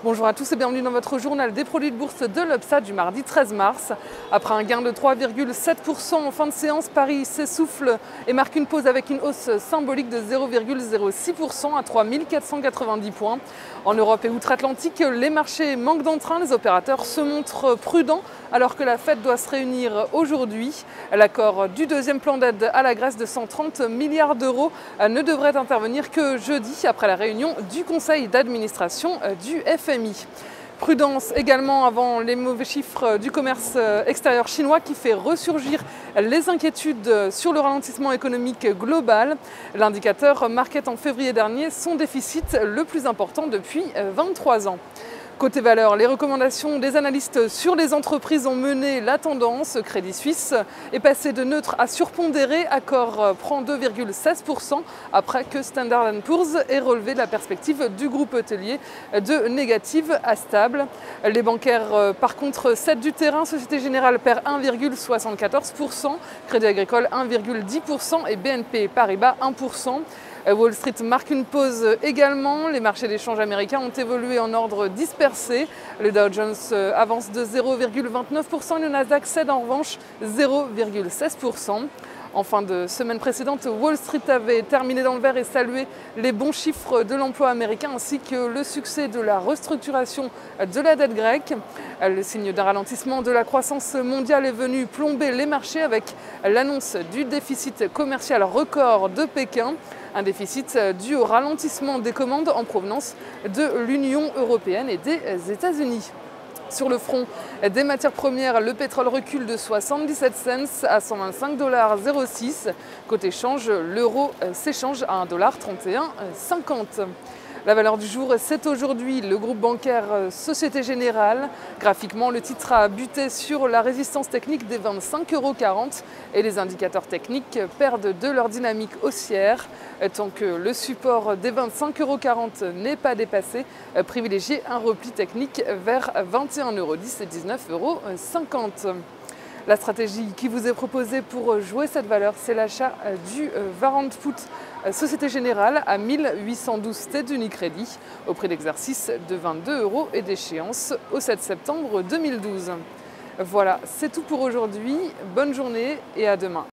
Bonjour à tous et bienvenue dans votre journal des produits de bourse de l'UPSA du mardi 13 mars. Après un gain de 3,7% en fin de séance, Paris s'essouffle et marque une pause avec une hausse symbolique de 0,06% à 3490 points. En Europe et outre-Atlantique, les marchés manquent d'entrain, les opérateurs se montrent prudents alors que la Fed doit se réunir aujourd'hui. L'accord du deuxième plan d'aide à la Grèce de 130 milliards d'euros ne devrait intervenir que jeudi après la réunion du conseil d'administration du FMI. Prudence également avant les mauvais chiffres du commerce extérieur chinois qui fait ressurgir les inquiétudes sur le ralentissement économique global. L'indicateur marquait en février dernier son déficit le plus important depuis 23 ans. Côté valeur, les recommandations des analystes sur les entreprises ont mené la tendance. Crédit Suisse est passé de neutre à surpondéré. Accor prend 2,16% après que Standard & Poor's ait relevé la perspective du groupe hôtelier de négative à stable. Les bancaires, par contre, cèdent du terrain. Société Générale perd 1,74%, Crédit Agricole 1,10% et BNP Paribas 1%. Wall Street marque une pause également. Les marchés d'échange américains ont évolué en ordre dispersé. Le Dow Jones avance de 0,29%, le Nasdaq cède en revanche 0,16%. En fin de semaine précédente, Wall Street avait terminé dans le vert et salué les bons chiffres de l'emploi américain ainsi que le succès de la restructuration de la dette grecque. Le signe d'un ralentissement de la croissance mondiale est venu plomber les marchés avec l'annonce du déficit commercial record de Pékin. Un déficit dû au ralentissement des commandes en provenance de l'Union européenne et des États-Unis. Sur le front des matières premières, le pétrole recule de 77 cents à 125,06 $. Côté change, l'euro s'échange à 1,3150 $. La valeur du jour, c'est aujourd'hui le groupe bancaire Société Générale. Graphiquement, le titre a buté sur la résistance technique des 25,40 € et les indicateurs techniques perdent de leur dynamique haussière. Tant que le support des 25,40 € n'est pas dépassé, privilégiez un repli technique vers 21,10 € et 19,50 €. La stratégie qui vous est proposée pour jouer cette valeur, c'est l'achat du Warrant Put Société Générale à 1812 T d'Unicredit au prix d'exercice de 22 € et d'échéance au 7 septembre 2012. Voilà, c'est tout pour aujourd'hui. Bonne journée et à demain.